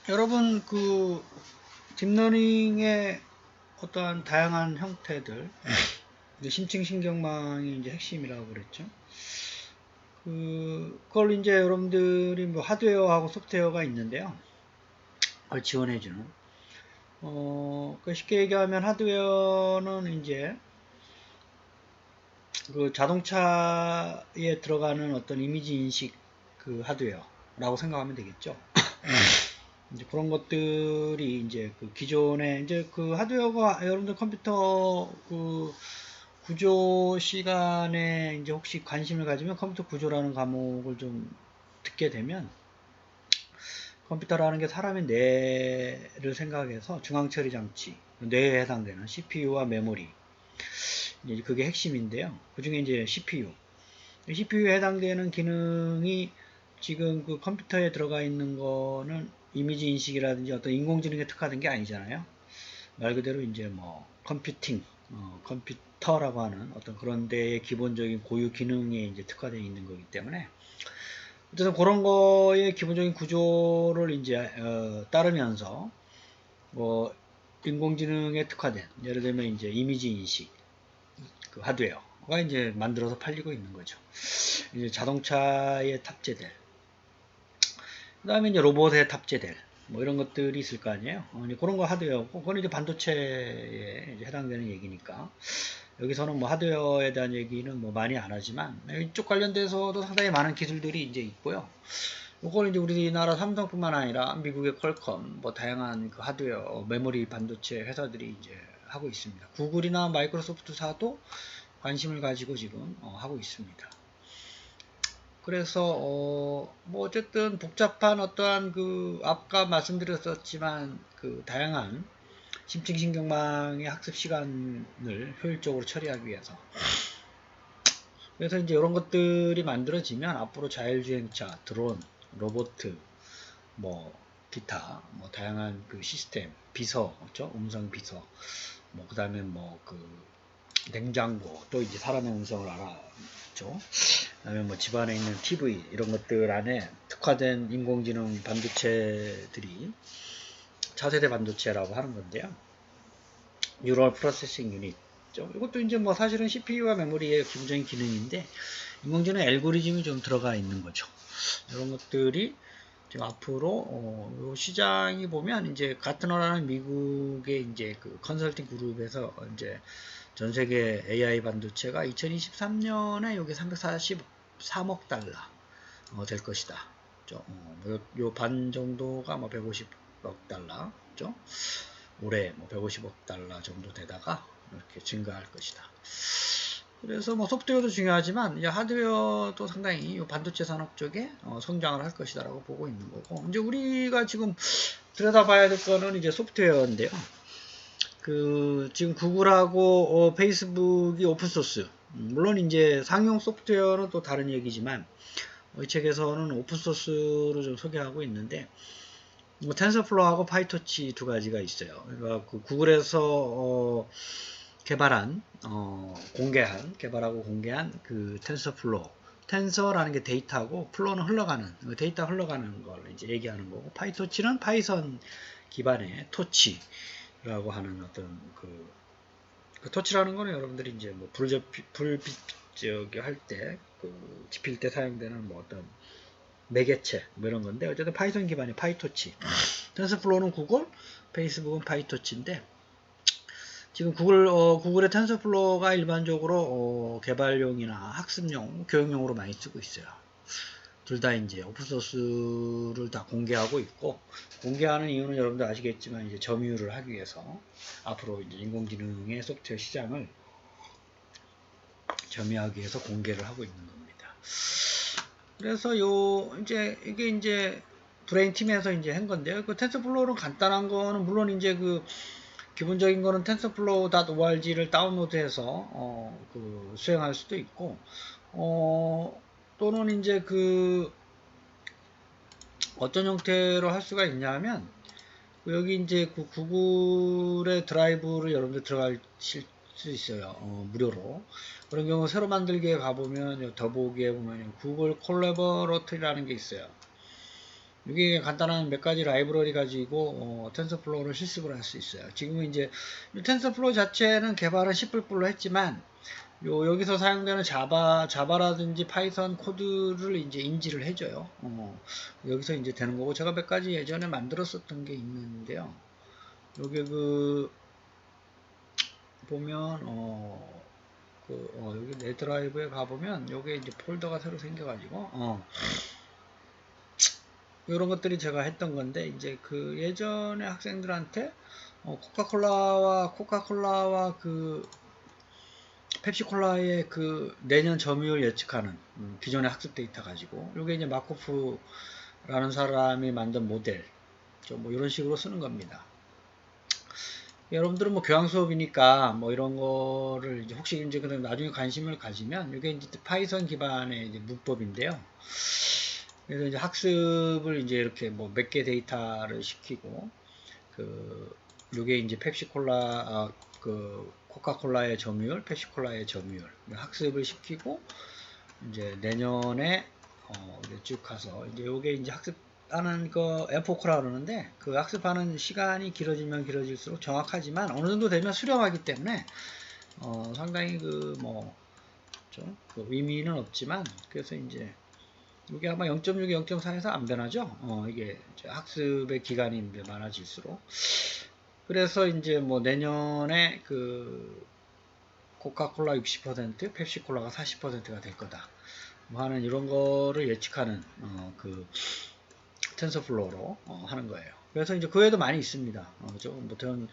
여러분 그 딥러닝의 어떠한 다양한 형태들, 심층 신경망이 이제 핵심이라고 그랬죠. 그걸 이제 여러분들이 뭐 하드웨어하고 소프트웨어가 있는데요. 그걸 지원해주는. 쉽게 얘기하면 하드웨어는 이제 그 자동차에 들어가는 어떤 이미지 인식 그 하드웨어라고 생각하면 되겠죠. 이제 그런 것들이 이제 그 기존에 이제 그 하드웨어가 여러분들 컴퓨터 그 구조 시간에 이제 혹시 관심을 가지면 컴퓨터 구조라는 과목을 좀 듣게 되면 컴퓨터라는 게 사람의 뇌를 생각해서 중앙처리 장치, 뇌에 해당되는 CPU와 메모리, 이제 그게 핵심인데요. 그 중에 이제 CPU에 해당되는 기능이 지금 그 컴퓨터에 들어가 있는 거는 이미지 인식이라든지 어떤 인공지능에 특화된 게 아니잖아요. 말 그대로 이제 뭐 컴퓨터라고 하는 어떤 그런 데의 기본적인 고유 기능에 이제 특화되어 있는 거기 때문에 어쨌든 그런 거의 기본적인 구조를 이제 따르면서 뭐 인공지능에 특화된 예를 들면 이제 이미지 인식 그 하드웨어가 이제 만들어서 팔리고 있는 거죠. 이제 자동차에 탑재될, 그 다음에 이제 로봇에 탑재될, 뭐 이런 것들이 있을 거 아니에요. 이제 그런 거 하드웨어고, 그건 이제 반도체에 이제 해당되는 얘기니까. 여기서는 뭐 하드웨어에 대한 얘기는 뭐 많이 안 하지만, 이쪽 관련돼서도 상당히 많은 기술들이 이제 있고요. 이걸 이제 우리나라 삼성뿐만 아니라 미국의 퀄컴, 뭐 다양한 그 하드웨어, 메모리 반도체 회사들이 이제 하고 있습니다. 구글이나 마이크로소프트사도 관심을 가지고 지금 하고 있습니다. 그래서 뭐 어쨌든 복잡한 어떠한 그 아까 말씀드렸었지만 그 다양한 심층신경망의 학습 시간을 효율적으로 처리하기 위해서, 그래서 이제 이런 것들이 만들어지면 앞으로 자율주행차, 드론, 로봇, 뭐 기타 뭐 다양한 그 시스템, 비서, 그렇죠? 음성 비서, 뭐 그다음에 뭐 그 냉장고, 또 이제 사람의 음성을 알아죠. 그다음에 뭐 집안에 있는 TV 이런 것들 안에 특화된 인공지능 반도체들이 차세대 반도체라고 하는 건데요. 뉴럴 프로세싱 유닛. 이것도 이제 뭐 사실은 CPU와 메모리의 기본적인 기능인데 인공지능 알고리즘이 좀 들어가 있는 거죠. 이런 것들이 지금 앞으로 요 시장이 보면 이제 가트너라는 미국의 이제 그 컨설팅 그룹에서 이제 전 세계 AI 반도체가 2023년에 여기 343억 달러 될 것이다. 요 반 정도가 뭐 150억 달러, 올해 뭐 150억 달러 정도 되다가 이렇게 증가할 것이다. 그래서 뭐 소프트웨어도 중요하지만 하드웨어도 상당히 이 반도체 산업 쪽에 성장을 할 것이다라고 보고 있는 거고, 이제 우리가 지금 들여다봐야 될 거는 이제 소프트웨어인데요. 그 지금 구글하고 페이스북이 오픈소스, 물론 이제 상용 소프트웨어는 또 다른 얘기지만 이 책에서는 오픈소스로 좀 소개하고 있는데 뭐 텐서플로우하고 파이토치 두 가지가 있어요. 그러니까 그 구글에서 개발하고 공개한 그 텐서플로우. 텐서라는 게 데이터고 플로우는 흘러가는, 데이터 흘러가는 걸 이제 얘기하는 거고, 파이토치는 파이썬 기반의 토치라고 하는 어떤 그 토치라는 거는 여러분들이 이제 뭐 불빛 할 때, 그 지필 때 사용되는 뭐 어떤 매개체 뭐 이런 건데, 어쨌든 파이썬 기반의 파이토치. 텐서플로우는 구글, 페이스북은 파이토치인데, 지금 구글의 텐서플로우가 일반적으로 개발용이나 학습용, 교육용으로 많이 쓰고 있어요. 둘 다 이제 오픈소스를 다 공개하고 있고, 공개하는 이유는 여러분들 아시겠지만 이제 점유를 하기 위해서 앞으로 이제 인공지능의 소프트웨어 시장을 점유하기 위해서 공개를 하고 있는 겁니다. 그래서 이게 이제 브레인 팀에서 이제 한 건데요. 그 텐서플로우는 간단한 거는 물론 이제 그 기본적인 거는 tensorflow.org를 다운로드해서 그 수행할 수도 있고, 또는 이제 그 어떤 형태로 할 수가 있냐면, 여기 이제 그 구글의 드라이브를 여러분들 들어가실 수 있어요. 무료로. 그런 경우 새로 만들기에 가보면 더보기에 보면 구글 콜라보레이터라는 게 있어요. 이게 간단한 몇 가지 라이브러리 가지고 텐서플로우를 실습을 할 수 있어요. 지금은 이제 텐서플로우 자체는 개발은 C++로 했지만 여기서 사용되는 자바라든지 파이썬 코드를 이제 인지를 해줘요. 여기서 이제 되는 거고, 제가 몇 가지 예전에 만들었었던 게 있는데요. 요게 보면 여기 내 드라이브에 가보면 요게 이제 폴더가 새로 생겨가지고 이런 것들이 제가 했던 건데, 이제 그 예전에 학생들한테 코카콜라와 그 펩시콜라의 그 내년 점유율 예측하는 기존의 학습 데이터 가지고, 요게 이제 마코프라는 사람이 만든 모델, 뭐 이런 식으로 쓰는 겁니다. 여러분들은 뭐 교양 수업이니까 뭐 이런 거를 이제 혹시 이제 나중에 관심을 가지면, 이게 이제 파이썬 기반의 이제 문법인데요. 그래서 이제 학습을 이제 이렇게 뭐 몇 개 데이터를 시키고, 요게 이제 펩시콜라, 코카콜라의 점유율, 펩시콜라의 점유율 학습을 시키고, 이제 내년에 쭉 가서 이제 요게 이제 학습하는 거 F4라고 그러는데, 그 학습하는 시간이 길어지면 길어질수록 정확하지만 어느 정도 되면 수렴하기 때문에 상당히 좀 의미는 없지만, 그래서 이제 이게 아마 0.6, 0.4에서 안 변하죠. 이게 학습의 기간이 이제 많아질수록. 그래서 이제 뭐 내년에 그 코카콜라 60%, 펩시콜라가 40%가 될 거다. 뭐 하는 이런 거를 예측하는 그 텐서플로우로 하는 거예요. 그래서 이제 그 외에도 많이 있습니다. 보통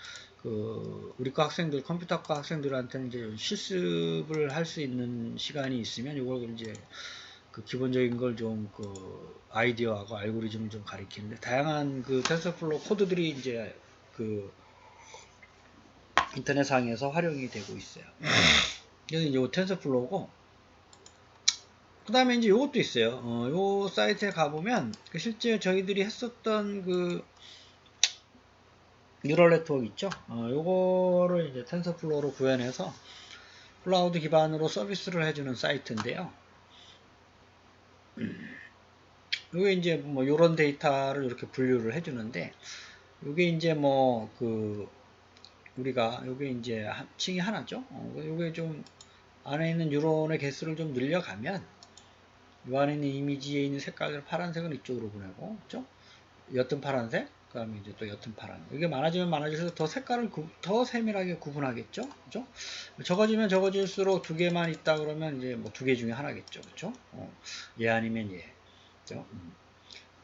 우리과 학생들, 컴퓨터과 학생들한테는 이제 실습을 할 수 있는 시간이 있으면 이걸 이제 그 기본적인 걸 좀 아이디어하고 알고리즘을 좀 가리키는데, 다양한 그 텐서플로우 코드들이 이제 그 인터넷상에서 활용이 되고 있어요. 그래서 이제 텐서플로우고, 그 다음에 이제 요것도 있어요. 요 사이트에 가보면 실제 저희들이 했었던 그 뉴럴 네트워크 있죠. 요거를 이제 텐서플로우로 구현해서 클라우드 기반으로 서비스를 해주는 사이트인데요. 요게 이제 뭐 요런 데이터를 이렇게 분류를 해주는데, 요게 이제 우리가 요게 이제 층이 하나죠. 요게 좀 안에 있는 뉴런의 개수를 좀 늘려가면, 요 안에 있는 이미지에 있는 색깔을 파란색은 이쪽으로 보내고, 그죠? 옅은 파란색, 그 다음에 이제 또 옅은 파란. 이게 많아지면 많아질수록 더 색깔을 더 세밀하게 구분하겠죠? 그죠? 적어지면 적어질수록 두 개만 있다 그러면 이제 뭐 두 개 중에 하나겠죠? 그죠? 얘 아니면 얘. 그죠?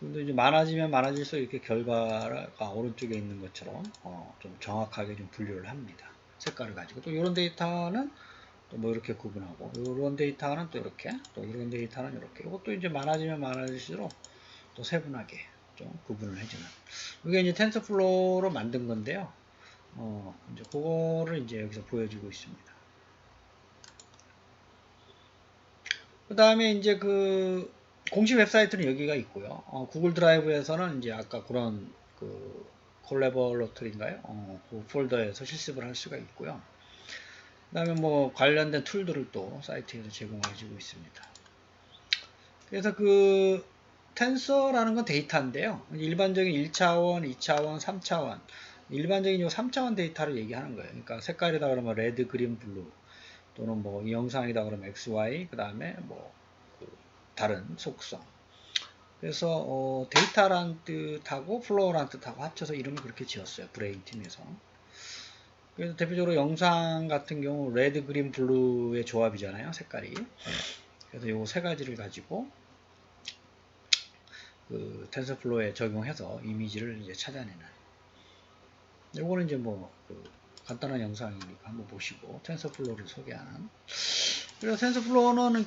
근데 이제 많아지면 많아질수록 이렇게 결과가 오른쪽에 있는 것처럼 좀 정확하게 좀 분류를 합니다. 색깔을 가지고. 또 이런 데이터는 또 뭐 이렇게 구분하고, 이런 데이터는 또 이렇게, 또 이런 데이터는 이렇게. 이것도 이제 많아지면 많아질수록 또 세분하게 좀 구분을 해주는. 이게 이제 텐서플로우로 만든 건데요. 이제 그거를 이제 여기서 보여주고 있습니다. 그 다음에 이제 그 공식 웹사이트는 여기가 있고요. 구글 드라이브에서는 이제 아까 그런 그 콜래버러터리인가요? 그 폴더에서 실습을 할 수가 있고요. 그 다음에 뭐 관련된 툴들을 또 사이트에서 제공해주고 있습니다. 그래서 그 텐서라는 건 데이터인데요. 일반적인 1차원, 2차원, 3차원, 일반적인 요 3차원 데이터를 얘기하는 거예요. 그러니까 색깔이다 그러면 레드, 그린, 블루, 또는 뭐 영상이다 그러면 XY, 그 다음에 뭐 다른 속성. 그래서 데이터란 뜻하고 플로어란 뜻하고 합쳐서 이름을 그렇게 지었어요. 브레인 팀에서. 그래서 대표적으로 영상 같은 경우 레드, 그린, 블루의 조합이잖아요. 색깔이. 그래서 요 세 가지를 가지고 그 텐서플로우에 적용해서 이미지를 이제 찾아내는. 요거는 이제 간단한 영상이니까 한번 보시고 텐서플로우를 소개하는. 그래서 텐서플로우는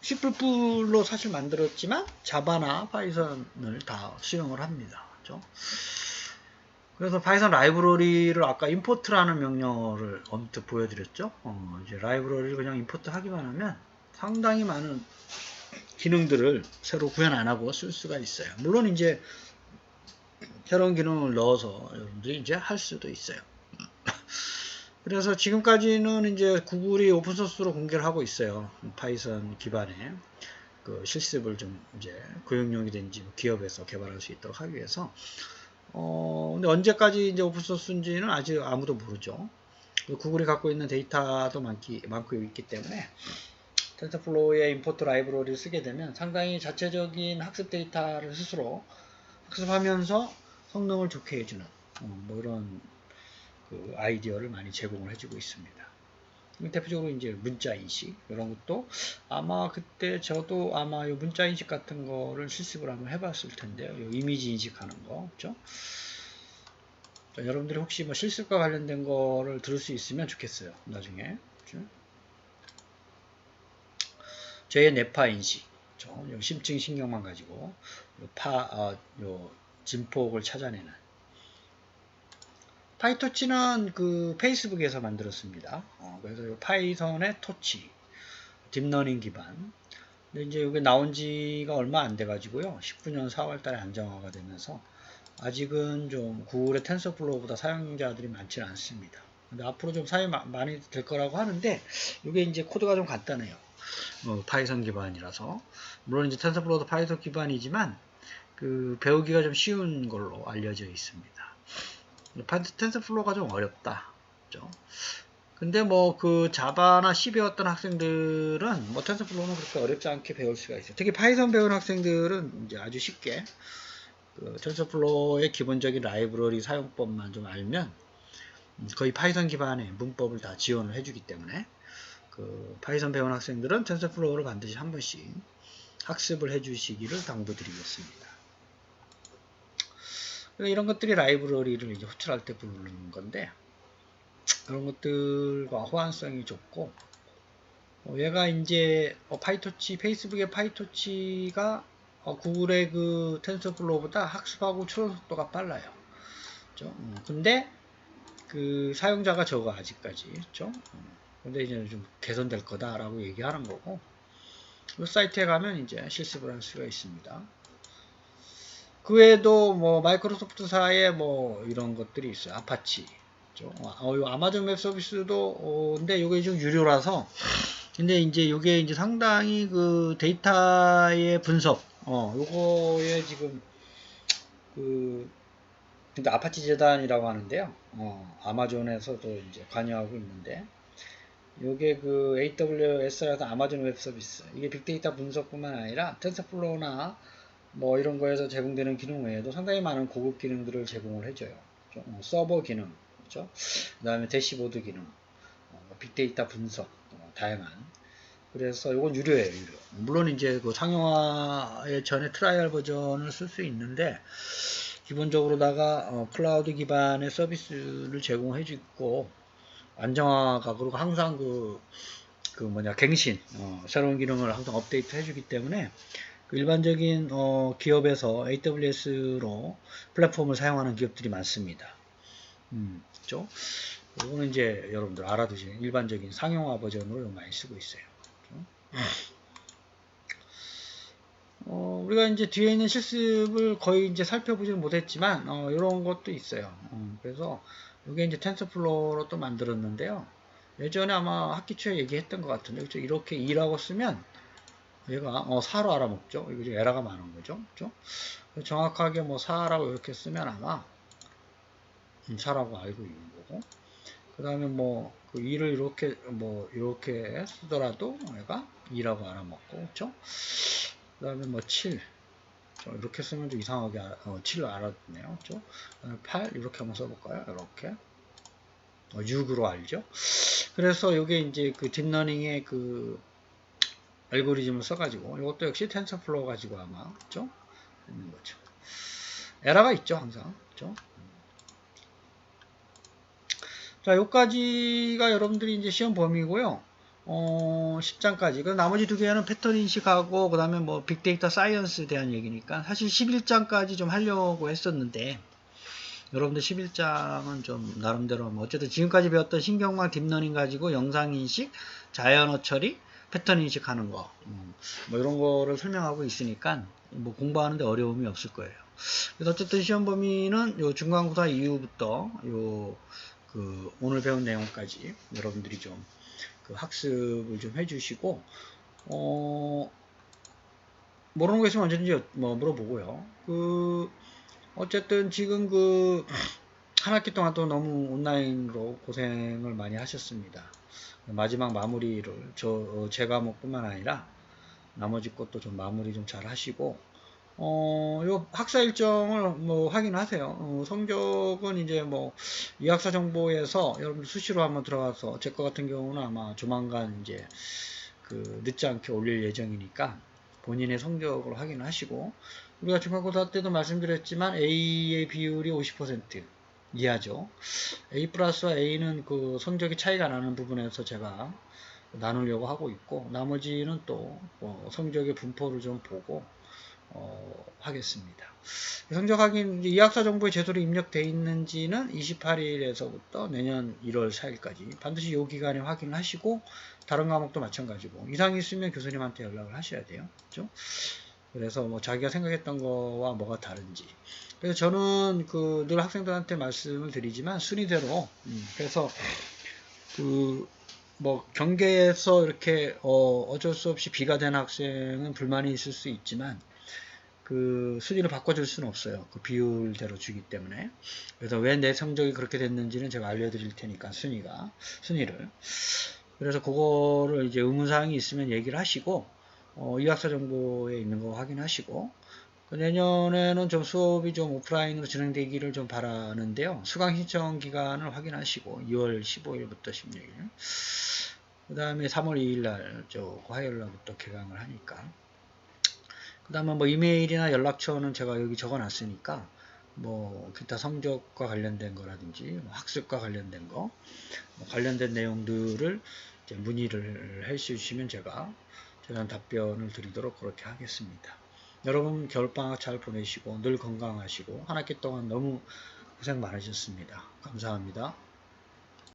C++로 사실 만들었지만 자바나 파이썬을 다 수용을 합니다. 그렇죠? 그래서 파이썬 라이브러리를 아까 임포트라는 명령어를 언뜻 보여드렸죠. 이제 라이브러리를 그냥 임포트 하기만 하면 상당히 많은 기능들을 새로 구현 안 하고 쓸 수가 있어요. 물론 이제 새로운 기능을 넣어서 여러분들이 이제 할 수도 있어요. 그래서 지금까지는 이제 구글이 오픈소스로 공개를 하고 있어요. 파이썬 기반에. 그 실습을 좀 이제 교육용이든지 기업에서 개발할 수 있도록 하기 위해서 근데 언제까지 이제 오픈소스인지는 아직 아무도 모르죠. 구글이 갖고 있는 데이터도 많고 있기 때문에 텐서플로우의 임포트 라이브러리를 쓰게 되면 상당히 자체적인 학습 데이터를 스스로 학습하면서 성능을 좋게 해주는 뭐 이런 그 아이디어를 많이 제공을 해주고 있습니다. 대표적으로 이제 문자 인식 이런 것도 아마 그때 저도 아마 이 문자 인식 같은 거를 실습을 한번 해봤을 텐데요. 요 이미지 인식하는 거, 그렇죠? 여러분들이 혹시 뭐 실습과 관련된 거를 들을 수 있으면 좋겠어요. 나중에. 그렇죠? 저의 뇌파 인식, 요 심층 신경만 가지고 요 진폭을 찾아내는. 파이토치는 그 페이스북에서 만들었습니다. 그래서 파이썬의 토치, 딥러닝 기반. 근데 이제 이게 나온 지가 얼마 안 돼 가지고요. 19년 4월 달에 안정화가 되면서 아직은 좀 구글의 텐서플로우보다 사용자들이 많지는 않습니다. 근데 앞으로 좀 사용이 많이 될 거라고 하는데 이게 이제 코드가 좀 간단해요. 파이썬 기반이라서 물론 이제 텐서플로우도 파이썬 기반이지만 그 배우기가 좀 쉬운 걸로 알려져 있습니다. 텐서플로우가 좀 어렵다. 그렇죠? 근데 뭐 그 자바나 C 배웠던 학생들은 뭐 텐서플로우는 그렇게 어렵지 않게 배울 수가 있어요. 특히 파이썬 배운 학생들은 이제 아주 쉽게 그 텐서플로우의 기본적인 라이브러리 사용법만 좀 알면 거의 파이썬 기반의 문법을 다 지원을 해주기 때문에 그 파이썬 배운 학생들은 텐서플로우를 반드시 한 번씩 학습을 해주시기를 당부드리겠습니다. 이런 것들이 라이브러리를 이제 호출할 때 부르는 건데 그런 것들과 호환성이 좋고 얘가 이제 파이토치 페이스북의 파이토치가 구글의 그 텐서플로우보다 학습하고 추론 속도가 빨라요. 그렇죠? 근데 그 사용자가 적어 아직까지. 그렇죠? 근데 이제 좀 개선될 거다라고 얘기하는 거고 이 사이트에 가면 이제 실습을 할 수가 있습니다. 그 외에도 뭐 마이크로소프트사의 뭐 이런 것들이 있어요. 아파치. 아마존 웹 서비스도 근데 이게 좀 유료라서 근데 이제 이게 이제 상당히 그 데이터의 분석 요거에 지금 그 근데 아파치 재단이라고 하는데요. 아마존에서도 이제 관여하고 있는데 요게 그 AWS라서 아마존 웹 서비스 이게 빅데이터 분석뿐만 아니라 텐서플로우나 뭐 이런 거에서 제공되는 기능 외에도 상당히 많은 고급 기능들을 제공을 해줘요. 서버 기능, 그렇죠? 그 다음에 대시보드 기능, 빅데이터 분석, 다양한. 그래서 이건 유료예요, 유료. 물론 이제 그 상용화의 전에 트라이얼 버전을 쓸 수 있는데, 기본적으로다가 클라우드 기반의 서비스를 제공해주고, 안정화가, 그리고 항상 갱신, 새로운 기능을 항상 업데이트 해주기 때문에, 그 일반적인 기업에서 AWS로 플랫폼을 사용하는 기업들이 많습니다. 그렇죠? 이거는 이제 여러분들 알아두시는 일반적인 상용화 버전으로 많이 쓰고 있어요. 우리가 이제 뒤에 있는 실습을 거의 이제 살펴보지는 못했지만 이런 것도 있어요. 그래서 이게 이제 텐서플로우로 또 만들었는데요. 예전에 아마 학기 초에 얘기했던 것 같은데 그렇죠? 이렇게 2라고 쓰면 얘가 4로 알아먹죠. 이거 지금 에러가 많은 거죠. 그렇죠? 정확하게 뭐 4라고 이렇게 쓰면 아마 4라고 알고 있는 거고. 그 다음에 그 2를 이렇게 쓰더라도 얘가 2라고 알아먹고, 그쵸? 그 다음에 7. 이렇게 쓰면 좀 이상하게 7로 알아듣네요. 그쵸? 8 이렇게 한번 써볼까요? 이렇게. 6으로 알죠? 그래서 이게 이제 그 딥러닝의 그 알고리즘을 써가지고 이것도 역시 텐서플로우 가지고 아마 그쵸? 있는 거죠. 에러가 있죠, 항상. 그쵸? 자, 여기까지가 여러분들이 이제 시험 범위고요. 10장까지. 그 나머지 두 개는 패턴 인식하고, 그 다음에 뭐 빅데이터 사이언스에 대한 얘기니까, 사실 11장까지 좀 하려고 했었는데, 여러분들 11장은 좀 나름대로, 어쨌든 지금까지 배웠던 신경망 딥러닝 가지고 영상 인식, 자연어 처리, 패턴 인식하는 거, 뭐 이런 거를 설명하고 있으니까, 뭐 공부하는데 어려움이 없을 거예요. 그래서 어쨌든 시험 범위는 요 중간고사 이후부터 오늘 배운 내용까지 여러분들이 좀 학습을 좀 해주시고 모르는 거 있으면 언제든지 뭐 물어보고요. 어쨌든 지금 한 학기 동안 또 너무 온라인으로 고생을 많이 하셨습니다. 마지막 마무리를 제 과목뿐만 아니라 나머지 것도 좀 마무리 좀 잘 하시고, 요 학사 일정을 뭐 확인하세요. 성적은 이제 뭐 이 학사 정보에서 여러분들 수시로 한번 들어가서 제 거 같은 경우는 아마 조만간 이제 늦지 않게 올릴 예정이니까 본인의 성적을 확인하시고, 우리가 중간고사 때도 말씀드렸지만 A의 비율이 50% 이하죠. A 플러스와 A는 성적이 차이가 나는 부분에서 제가 나누려고 하고 있고, 나머지는 또 성적의 분포를 좀 보고 하겠습니다. 성적 확인, 이 학사 정보에 제대로 입력되어 있는지는 28일에서부터 내년 1월 4일까지 반드시 이 기간에 확인하시고, 다른 과목도 마찬가지고, 이상이 있으면 교수님한테 연락을 하셔야 돼요. 그렇죠? 그래서 뭐 자기가 생각했던 거와 뭐가 다른지. 그래서 저는 늘 학생들한테 말씀을 드리지만 순위대로, 그래서 뭐 경계에서 이렇게 어쩔 수 없이 B가 된 학생은 불만이 있을 수 있지만 순위를 바꿔줄 수는 없어요. 비율대로 주기 때문에. 그래서 왜 내 성적이 그렇게 됐는지는 제가 알려드릴 테니까 순위를. 그래서 그거를 이제 의문사항이 있으면 얘기를 하시고, 이 학사 정보에 있는 거 확인하시고, 내년에는 좀 수업이 좀 오프라인으로 진행되기를 좀 바라는데요. 수강 신청 기간을 확인하시고 2월 15일부터 16일, 그 다음에 3월 2일날 화요일날부터 개강을 하니까, 그 다음에 뭐 이메일이나 연락처는 제가 여기 적어놨으니까 뭐 기타 성적과 관련된 거라든지 뭐 학습과 관련된 거, 뭐 관련된 내용들을 이제 문의를 해주시면 제가 최대한 답변을 드리도록 그렇게 하겠습니다. 여러분 겨울방학 잘 보내시고 늘 건강하시고 한 학기 동안 너무 고생 많으셨습니다. 감사합니다.